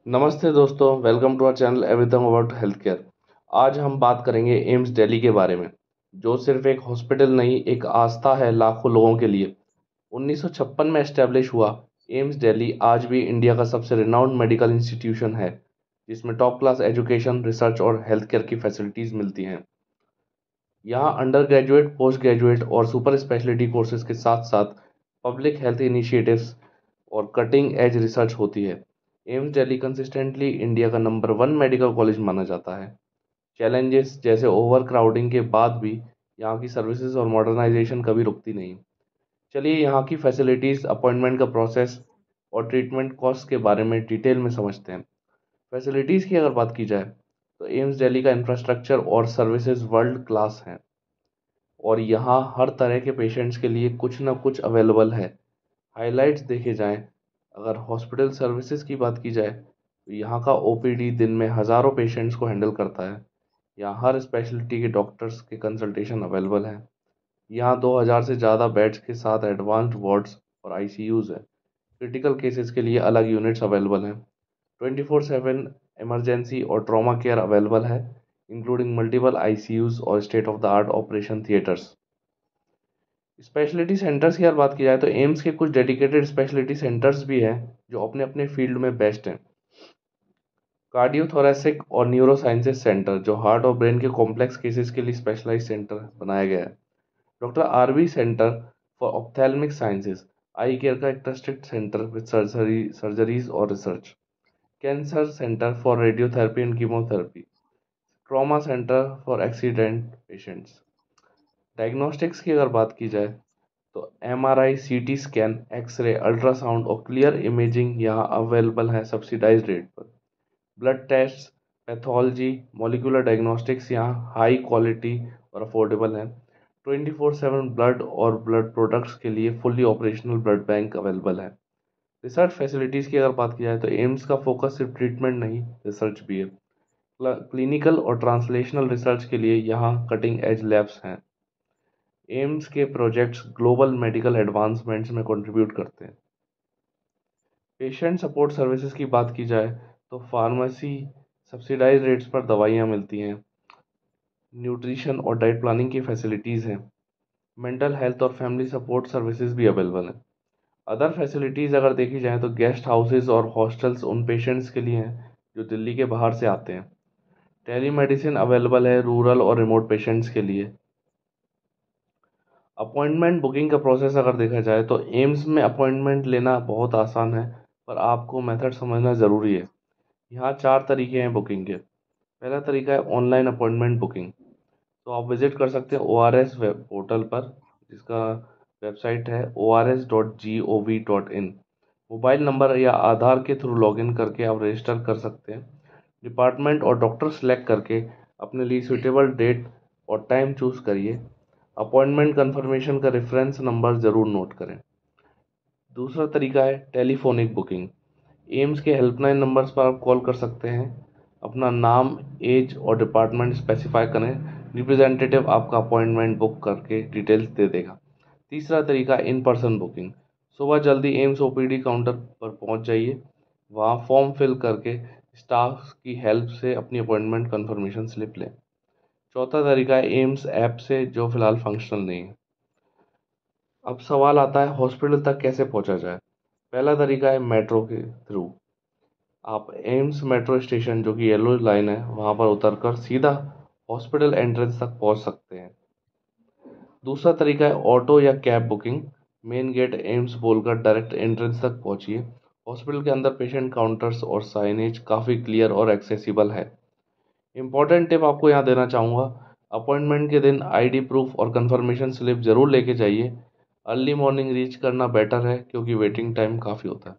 नमस्ते दोस्तों, welcome to our channel everything about health care. आज हम बात करेंगे एम्स दिल्ली के बारे में, जो सिर्फ एक हॉस्पिटल नहीं, एक आस्था है लाखों लोगों के लिए। 1956 में एस्टेब्लिश हुआ, एम्स दिल्ली आज भी इंडिया का सबसे रिनाउंड मेडिकल इंस्टीट्यूशन है, जिसमें टॉप क्लास एजुकेशन, रिसर्च और हेल्थ केयर की फैसिलिटीज़ मिलती हैं। यहाँ अंडर ग्रेजुएट, पोस्ट ग्रेजुएट और सुपर स्पेशलिटी कोर्सेज के साथ साथ पब्लिक हेल्थ इनिशिएटिव्स और कटिंग एज रिसर्च होती है। एम्स दिल्ली कंसिस्टेंटली इंडिया का नंबर 1 मेडिकल कॉलेज माना जाता है। चैलेंजेस जैसे ओवर क्राउडिंग के बाद भी यहाँ की सर्विसेज और मॉडर्नाइजेशन कभी रुकती नहीं। चलिए यहाँ की फैसिलिटीज़, अपॉइंटमेंट का प्रोसेस और ट्रीटमेंट कॉस्ट के बारे में डिटेल में समझते हैं। फैसिलिटीज़ की अगर बात की जाए तो एम्स दिल्ली का इंफ्रास्ट्रक्चर और सर्विसेज वर्ल्ड क्लास हैं, और यहाँ हर तरह के पेशेंट्स के लिए कुछ ना कुछ अवेलेबल है। हाइलाइट्स देखे जाएं, अगर हॉस्पिटल सर्विसेज की बात की जाए तो यहाँ का ओपीडी दिन में हज़ारों पेशेंट्स को हैंडल करता है। यहाँ हर स्पेशलिटी के डॉक्टर्स के कंसल्टेशन अवेलेबल हैं। यहाँ 2000 से ज़्यादा बेड्स के साथ एडवांस्ड वार्ड्स और आईसीयूज़ हैं। क्रिटिकल केसेस के लिए अलग यूनिट्स अवेलेबल हैं। 24/7 इमरजेंसी और ट्रॉमा केयर अवेलेबल है, इंक्लूडिंग मल्टीपल आईसीयूज़ और state of the art operation theatres. Speciality centres की अगर बात की जाए तो एम्स के कुछ डेडिकेटेड स्पेशलिटी सेंटर्स भी हैं, जो अपने अपने फील्ड में बेस्ट हैं। कार्डियोथोरेसिक और न्यूरो साइंसेज सेंटर, जो हार्ट और ब्रेन के कॉम्प्लेक्स केसेस के लिए स्पेशलाइज्ड सेंटर बनाया गया है। Doctor RV centre for ophthalmic sciences, eye care का एक ट्रस्टेड सेंटर विद सर्जरीज और research. Cancer centre for radiotherapy and chemotherapy. Trauma centre for accident patients. Diagnostics की अगर बात की जाए तो MRI, CT scan, x ray, ultrasound और क्लियर इमेजिंग यहाँ अवेलेबल है सब्सिडाइज्ड रेट पर। Blood test, pathology, molecular diagnostics यहाँ हाई क्वालिटी और अफोर्डेबल है। 24/7 ब्लड और ब्लड प्रोडक्ट्स के लिए fully operational blood bank available है। रिसर्च फैसिलिटीज़ की अगर बात की जाए तो एम्स का फोकस सिर्फ ट्रीटमेंट नहीं, रिसर्च भी है। क्लिनिकल और ट्रांसलेशनल रिसर्च के लिए यहाँ कटिंग एज लैब्स हैं। एम्स के प्रोजेक्ट्स ग्लोबल मेडिकल एडवांसमेंट्स में कंट्रीब्यूट करते हैं। पेशेंट सपोर्ट सर्विसेज की बात की जाए तो फार्मेसी सब्सिडाइज रेट्स पर दवाइयाँ मिलती हैं। न्यूट्रिशन और डाइट प्लानिंग की फैसिलिटीज़ हैं। मेंटल हेल्थ और फैमिली सपोर्ट सर्विसेज भी अवेलेबल हैं। अदर फैसिलिटीज़ अगर देखी जाए तो गेस्ट हाउसेज और हॉस्टल्स उन पेशेंट्स के लिए हैं जो दिल्ली के बाहर से आते हैं। टेली मेडिसिन अवेलेबल है रूरल और रिमोट पेशेंट्स के लिए। अपॉइंटमेंट बुकिंग का प्रोसेस अगर देखा जाए तो एम्स में अपॉइंटमेंट लेना बहुत आसान है, पर आपको मेथड समझना ज़रूरी है। यहाँ 4 तरीके हैं बुकिंग के। पहला तरीका है ऑनलाइन अपॉइंटमेंट बुकिंग। तो आप विजिट कर सकते हैं ORS वेब पोर्टल पर, जिसका वेबसाइट है ors.gov.in। मोबाइल नंबर या आधार के थ्रू लॉगिन करके आप रजिस्टर कर सकते हैं। डिपार्टमेंट और डॉक्टर सेलेक्ट करके अपने लिए सूटेबल डेट और टाइम चूज़ करिए। अपॉइंटमेंट कंफर्मेशन का रेफरेंस नंबर ज़रूर नोट करें। दूसरा तरीका है टेलीफोनिक बुकिंग। एम्स के हेल्पलाइन नंबर्स पर आप कॉल कर सकते हैं। अपना नाम, एज और डिपार्टमेंट स्पेसिफाई करें। रिप्रेजेंटेटिव आपका अपॉइंटमेंट बुक करके डिटेल्स दे देगा। तीसरा तरीका इन पर्सन बुकिंग। सुबह जल्दी एम्स ओपीडी काउंटर पर पहुंच जाइए। वहां फॉर्म फिल करके स्टाफ की हेल्प से अपनी अपॉइंटमेंट कंफर्मेशन स्लिप लें। चौथा तरीका है एम्स ऐप से, जो फिलहाल फंक्शनल नहीं है। अब सवाल आता है हॉस्पिटल तक कैसे पहुंचा जाए। पहला तरीका है मेट्रो के थ्रू। आप एम्स मेट्रो स्टेशन, जो कि येलो लाइन है, वहां पर उतरकर सीधा हॉस्पिटल एंट्रेंस तक पहुंच सकते हैं। दूसरा तरीका है ऑटो या cab booking. Main gate AIIMS बोलकर डायरेक्ट एंट्रेंस तक पहुंचिए। हॉस्पिटल के अंदर पेशेंट काउंटर्स और साइनेज काफ़ी क्लियर और एक्सेसिबल है। इंपॉर्टेंट टिप आपको यहाँ देना चाहूँगा, अपॉइंटमेंट के दिन आईडी प्रूफ और कंफर्मेशन स्लिप ज़रूर लेके जाइए। अर्ली मॉर्निंग रीच करना बेटर है, क्योंकि वेटिंग टाइम काफ़ी होता है।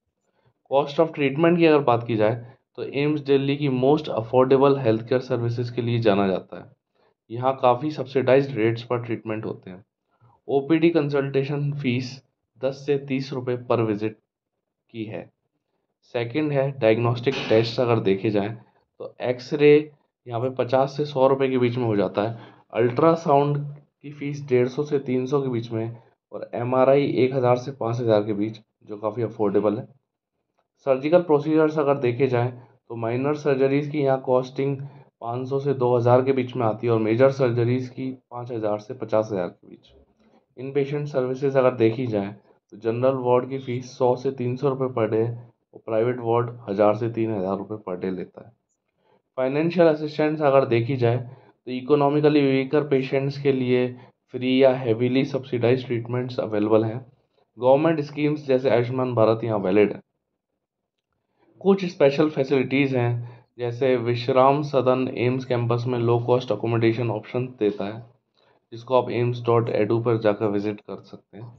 कॉस्ट ऑफ ट्रीटमेंट की अगर बात की जाए तो एम्स दिल्ली की most affordable health care services के लिए जाना जाता है। यहाँ काफ़ी सब्सिडाइज्ड रेट्स पर ट्रीटमेंट होते हैं। ओपीडी कंसल्टेशन फीस 10 से 30 रुपये पर विजिट की है। सेकंड है डायग्नोस्टिक टेस्ट, अगर देखे जाएं तो एक्सरे यहाँ पे 50 से 100 रुपये के बीच में हो जाता है। अल्ट्रासाउंड की फ़ीस 150 से 300 के बीच में है, और एमआरआई 1000 से 5000 के बीच, जो काफ़ी अफोर्डेबल है। सर्जिकल प्रोसीजर्स अगर देखे जाएं तो माइनर सर्जरीज़ की यहाँ कॉस्टिंग 500 से 2000 के बीच में आती है और मेजर सर्जरीज़ की 5000 से 50,000 के बीच। इन पेशेंट सर्विसेज अगर देखी जाए तो जनरल वार्ड की फ़ीस 100 से 300 रुपये पर डे और प्राइवेट वार्ड 1000 से 3000 रुपये पर डे लेता है। फाइनेंशियल असिस्टेंस अगर देखी जाए तो इकोनॉमिकली वीकर पेशेंट्स के लिए फ्री या हेवीली सब्सिडाइज ट्रीटमेंट्स अवेलेबल हैं। गवर्नमेंट स्कीम्स जैसे आयुष्मान भारत यहाँ वैलिड है। कुछ स्पेशल फैसिलिटीज़ हैं जैसे विश्राम सदन एम्स कैंपस में लो कॉस्ट अकोमोडेशन ऑप्शन देता है, जिसको आप aims.edu पर जाकर विजिट कर सकते हैं।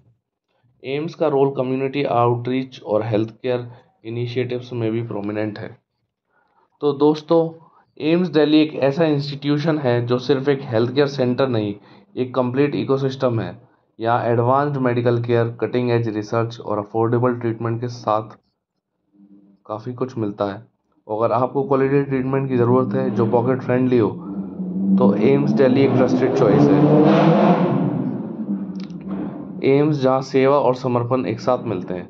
एम्स का रोल कम्युनिटी आउटरीच और हेल्थ केयर इनिशिएटिव्स में भी प्रोमिनेंट है। तो दोस्तों, एम्स दिल्ली एक ऐसा इंस्टीट्यूशन है जो सिर्फ एक हेल्थ केयर सेंटर नहीं, एक कंप्लीट इकोसिस्टम है। यहाँ advanced medical care, cutting edge research और अफोर्डेबल ट्रीटमेंट के साथ काफ़ी कुछ मिलता है। अगर आपको क्वालिटी ट्रीटमेंट की ज़रूरत है जो पॉकेट फ्रेंडली हो तो एम्स दिल्ली एक ट्रस्टेड चॉइस है। एम्स जहाँ सेवा और समर्पण एक साथ मिलते हैं।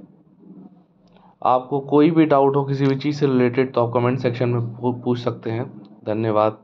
आपको कोई भी डाउट हो किसी भी चीज़ से रिलेटेड तो आप कमेंट सेक्शन में पूछ सकते हैं। धन्यवाद।